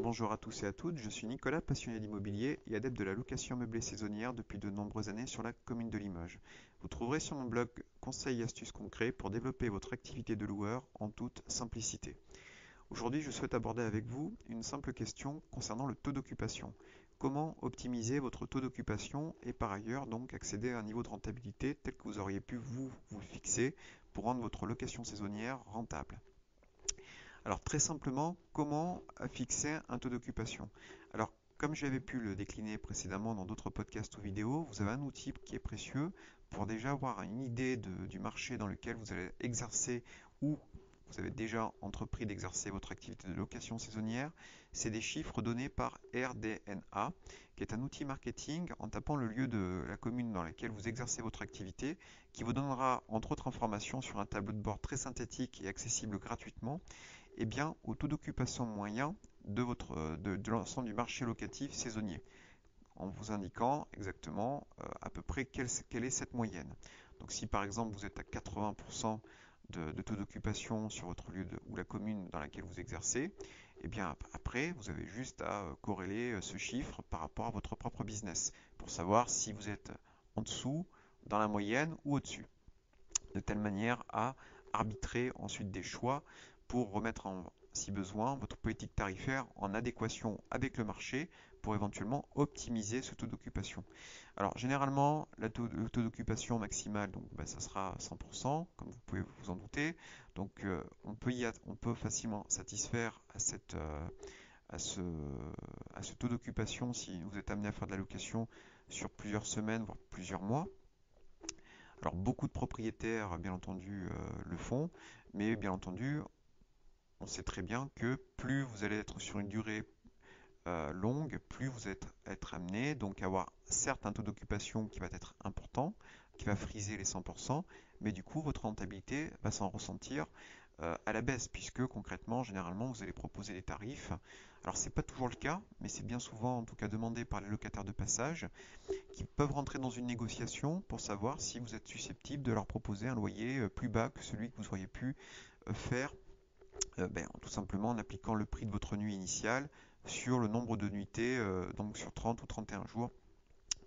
Bonjour à tous et à toutes, je suis Nicolas, passionné d'immobilier et adepte de la location meublée saisonnière depuis de nombreuses années sur la commune de Limoges. Vous trouverez sur mon blog conseils et astuces concrets pour développer votre activité de loueur en toute simplicité. Aujourd'hui, je souhaite aborder avec vous une simple question concernant le taux d'occupation. Comment optimiser votre taux d'occupation et par ailleurs donc accéder à un niveau de rentabilité tel que vous auriez pu vous fixer pour rendre votre location saisonnière rentable. Alors très simplement, comment fixer un taux d'occupation? Alors comme j'avais pu le décliner précédemment dans d'autres podcasts ou vidéos, vous avez un outil qui est précieux pour déjà avoir une idée du marché dans lequel vous allez exercer ou vous avez déjà entrepris d'exercer votre activité de location saisonnière. C'est des chiffres donnés par RDNA, qui est un outil marketing en tapant le lieu de la commune dans laquelle vous exercez votre activité, qui vous donnera entre autres informations sur un tableau de bord très synthétique et accessible gratuitement au taux d'occupation moyen de l'ensemble du marché locatif saisonnier, en vous indiquant exactement à peu près quelle est cette moyenne. Donc si par exemple vous êtes à 80% de taux d'occupation sur votre lieu ou la commune dans laquelle vous exercez, et bien après vous avez juste à corréler ce chiffre par rapport à votre propre business pour savoir si vous êtes en dessous, dans la moyenne ou au-dessus, de telle manière à arbitrer ensuite des choix pour remettre si besoin, votre politique tarifaire en adéquation avec le marché pour éventuellement optimiser ce taux d'occupation. Alors généralement, le taux d'occupation maximal, donc ça sera 100%, comme vous pouvez vous en douter. Donc on peut facilement satisfaire à ce taux d'occupation si vous êtes amené à faire de la location sur plusieurs semaines, voire plusieurs mois. Alors beaucoup de propriétaires, bien entendu, le font, mais bien entendu, on sait très bien que plus vous allez être sur une durée longue, plus vous êtes être amené donc à avoir certes un taux d'occupation qui va être important, qui va friser les 100%, mais du coup votre rentabilité va s'en ressentir à la baisse, puisque concrètement, généralement, vous allez proposer des tarifs. Alors c'est pas toujours le cas, mais c'est bien souvent en tout cas demandé par les locataires de passage qui peuvent rentrer dans une négociation pour savoir si vous êtes susceptible de leur proposer un loyer plus bas que celui que vous auriez pu faire tout simplement en appliquant le prix de votre nuit initiale sur le nombre de nuitées, donc sur 30 ou 31 jours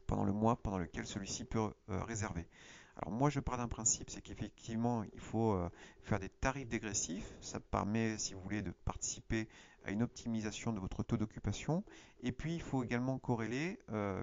pendant le mois pendant lequel celui-ci peut réserver. Alors moi je pars d'un principe, c'est qu'effectivement il faut faire des tarifs dégressifs, ça permet si vous voulez de participer à une optimisation de votre taux d'occupation, et puis il faut également corréler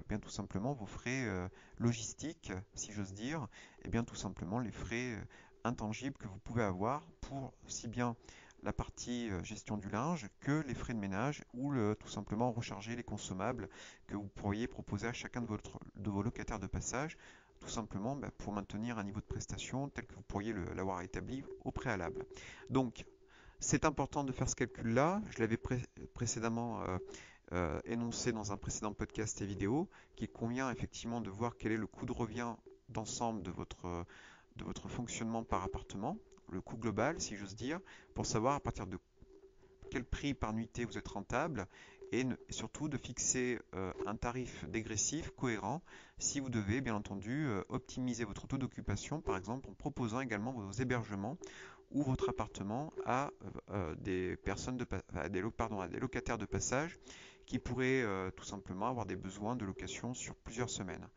bien tout simplement vos frais logistiques, si j'ose dire, et bien tout simplement les frais intangibles que vous pouvez avoir pour si bien la partie gestion du linge que les frais de ménage ou tout simplement recharger les consommables que vous pourriez proposer à chacun de vos locataires de passage, tout simplement pour maintenir un niveau de prestation tel que vous pourriez l'avoir établi au préalable. Donc, c'est important de faire ce calcul-là. Je l'avais précédemment énoncé dans un précédent podcast et vidéo, qu'il convient effectivement de voir quel est le coût de revient d'ensemble de votre fonctionnement par appartement, le coût global, si j'ose dire, pour savoir à partir de quel prix par nuitée vous êtes rentable et surtout de fixer un tarif dégressif cohérent si vous devez bien entendu optimiser votre taux d'occupation, par exemple en proposant également vos hébergements ou votre appartement à des personnes à des locataires de passage qui pourraient tout simplement avoir des besoins de location sur plusieurs semaines.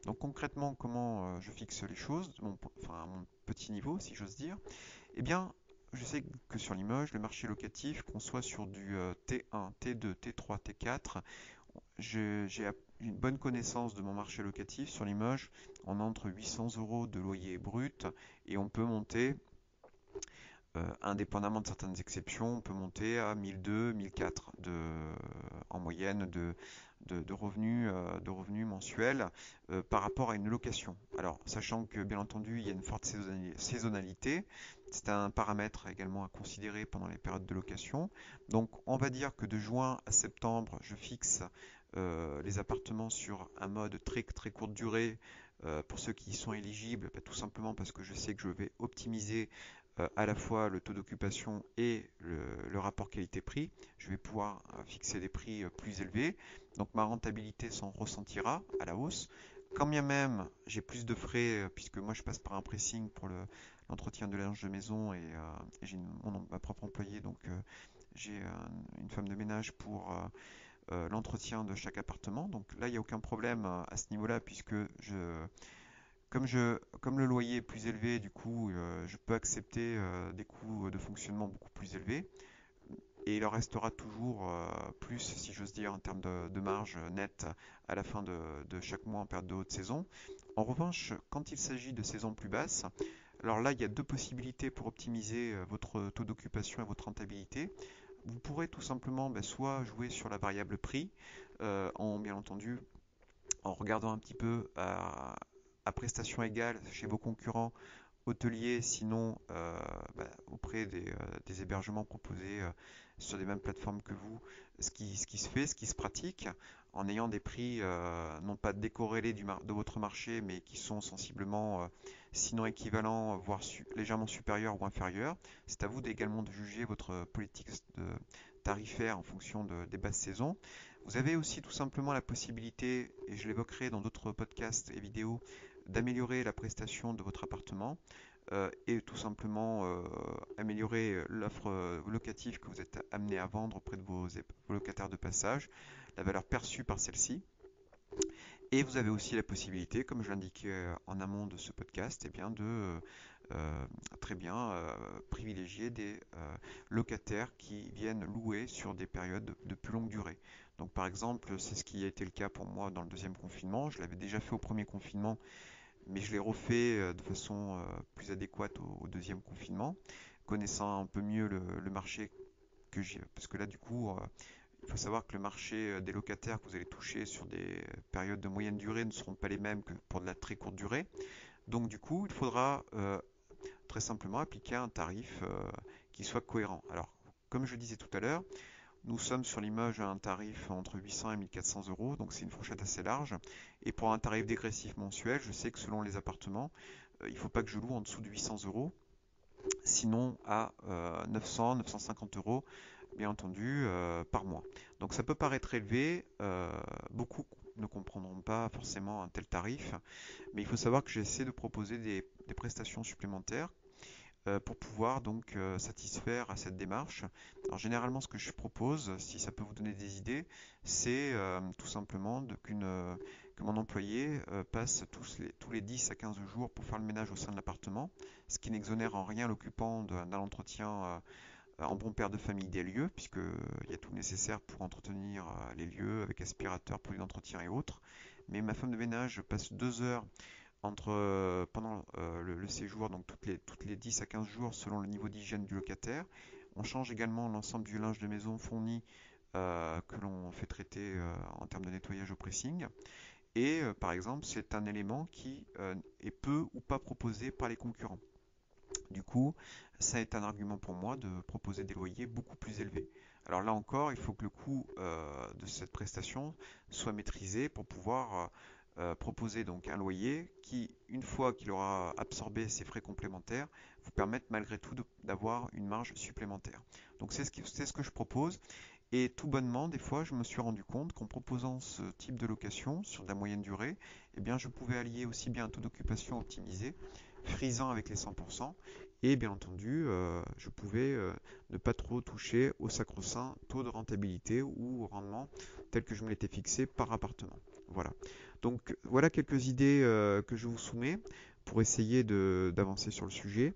Donc concrètement, comment je fixe les choses, à mon petit niveau, si j'ose dire? Eh bien, je sais que sur Limoges, le marché locatif, qu'on soit sur du T1, T2, T3, T4, j'ai une bonne connaissance de mon marché locatif sur Limoges. On a entre 800 euros de loyer brut et on peut monter, indépendamment de certaines exceptions, on peut monter à 1200, 1400 en moyenne de revenus mensuels par rapport à une location. Alors, sachant que bien entendu, il y a une forte saisonnalité, c'est un paramètre également à considérer pendant les périodes de location. Donc, on va dire que de juin à septembre, je fixe les appartements sur un mode très très courte durée pour ceux qui y sont éligibles, tout simplement parce que je sais que je vais optimiser à la fois le taux d'occupation et le rapport qualité-prix. Je vais pouvoir fixer des prix plus élevés, donc ma rentabilité s'en ressentira à la hausse. Quand bien même j'ai plus de frais, puisque moi je passe par un pressing pour l'entretien de linge de maison et j'ai ma propre employée, donc une femme de ménage pour l'entretien de chaque appartement. Donc là, il n'y a aucun problème à ce niveau-là, puisque comme le loyer est plus élevé, du coup, je peux accepter des coûts de fonctionnement beaucoup plus élevés. Et il en restera toujours plus, si j'ose dire, en termes de marge nette à la fin de chaque mois en période de haute saison. En revanche, quand il s'agit de saisons plus basses, alors là, il y a deux possibilités pour optimiser votre taux d'occupation et votre rentabilité. Vous pourrez tout simplement soit jouer sur la variable prix, bien entendu en regardant un petit peu à prestations égales chez vos concurrents hôteliers, sinon auprès des hébergements proposés sur les mêmes plateformes que vous, ce qui se fait, ce qui se pratique, en ayant des prix non pas décorrélés de votre marché, mais qui sont sensiblement, sinon équivalents, voire légèrement supérieurs ou inférieurs. C'est à vous également de juger votre politique tarifaire en fonction des basses saisons. Vous avez aussi tout simplement la possibilité, et je l'évoquerai dans d'autres podcasts et vidéos, d'améliorer la prestation de votre appartement et tout simplement améliorer l'offre locative que vous êtes amené à vendre auprès de vos locataires de passage, la valeur perçue par celle-ci. Et vous avez aussi la possibilité, comme je l'indiquais en amont de ce podcast, de très bien privilégier des locataires qui viennent louer sur des périodes de plus longue durée. Donc par exemple, c'est ce qui a été le cas pour moi dans le deuxième confinement. Je l'avais déjà fait au premier confinement, mais je l'ai refait de façon plus adéquate au deuxième confinement, connaissant un peu mieux le marché parce que là du coup, il faut savoir que le marché des locataires que vous allez toucher sur des périodes de moyenne durée ne seront pas les mêmes que pour de la très courte durée. Donc du coup, il faudra très simplement appliquer un tarif qui soit cohérent. Alors, comme je disais tout à l'heure, nous sommes sur Limoges à un tarif entre 800 et 1400 euros, donc c'est une fourchette assez large. Et pour un tarif dégressif mensuel, je sais que selon les appartements, il ne faut pas que je loue en dessous de 800 euros, sinon à 900, 950 euros, bien entendu, par mois. Donc ça peut paraître élevé, beaucoup ne comprendront pas forcément un tel tarif, mais il faut savoir que j'essaie de proposer des prestations supplémentaires pour pouvoir donc satisfaire à cette démarche. Alors généralement ce que je propose, si ça peut vous donner des idées, c'est tout simplement que mon employé passe tous les 10 à 15 jours pour faire le ménage au sein de l'appartement, ce qui n'exonère en rien l'occupant d'un entretien en bon père de famille des lieux, puisqu'il y a tout le nécessaire pour entretenir les lieux avec aspirateur, produits d'entretien et autres. Mais ma femme de ménage passe 2 heures pendant le séjour, donc toutes les 10 à 15 jours selon le niveau d'hygiène du locataire. On change également l'ensemble du linge de maison fourni que l'on fait traiter en termes de nettoyage au pressing. Et par exemple, c'est un élément qui est peu ou pas proposé par les concurrents. Du coup, ça est un argument pour moi de proposer des loyers beaucoup plus élevés. Alors là encore, il faut que le coût de cette prestation soit maîtrisé pour pouvoir proposer donc un loyer qui, une fois qu'il aura absorbé ses frais complémentaires, vous permette malgré tout d'avoir une marge supplémentaire. Donc c'est ce que je propose. Et tout bonnement, des fois, je me suis rendu compte qu'en proposant ce type de location sur de la moyenne durée, eh bien, je pouvais allier aussi bien un taux d'occupation optimisé, frisant avec les 100%, et bien entendu, je pouvais ne pas trop toucher au sacro-saint taux de rentabilité ou au rendement tel que je me l'étais fixé par appartement. Voilà. Donc voilà quelques idées que je vous soumets pour essayer d'avancer sur le sujet.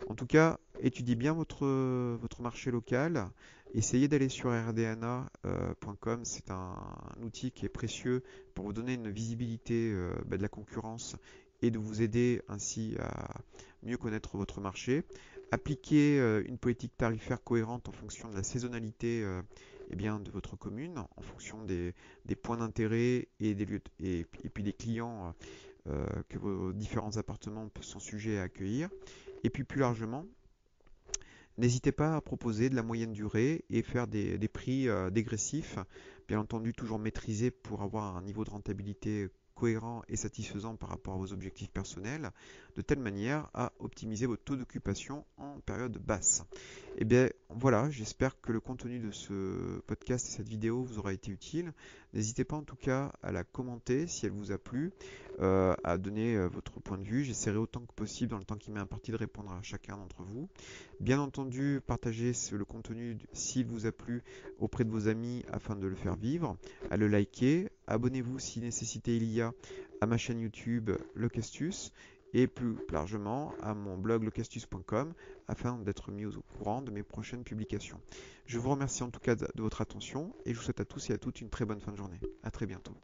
En tout cas, étudiez bien votre marché local. Essayez d'aller sur rdna.com. C'est un outil qui est précieux pour vous donner une visibilité de la concurrence et de vous aider ainsi à mieux connaître votre marché. Appliquez une politique tarifaire cohérente en fonction de la saisonnalité de votre commune, en fonction des points d'intérêt et des lieux et puis des clients que vos différents appartements sont sujets à accueillir. Et puis plus largement, n'hésitez pas à proposer de la moyenne durée et faire des prix dégressifs, bien entendu toujours maîtrisés pour avoir un niveau de rentabilité cohérent et satisfaisant par rapport à vos objectifs personnels, de telle manière à optimiser votre taux d'occupation en période basse. Et bien voilà, j'espère que le contenu de ce podcast et cette vidéo vous aura été utile. N'hésitez pas en tout cas à la commenter si elle vous a plu, à donner votre point de vue. J'essaierai autant que possible dans le temps qui m'est imparti de répondre à chacun d'entre vous. Bien entendu, partagez le contenu s'il vous a plu auprès de vos amis afin de le faire vivre, à le liker. Abonnez-vous si nécessité il y a à ma chaîne YouTube Le Castus et plus largement à mon blog lecastus.com afin d'être mis au courant de mes prochaines publications. Je vous remercie en tout cas de votre attention et je vous souhaite à tous et à toutes une très bonne fin de journée. À très bientôt.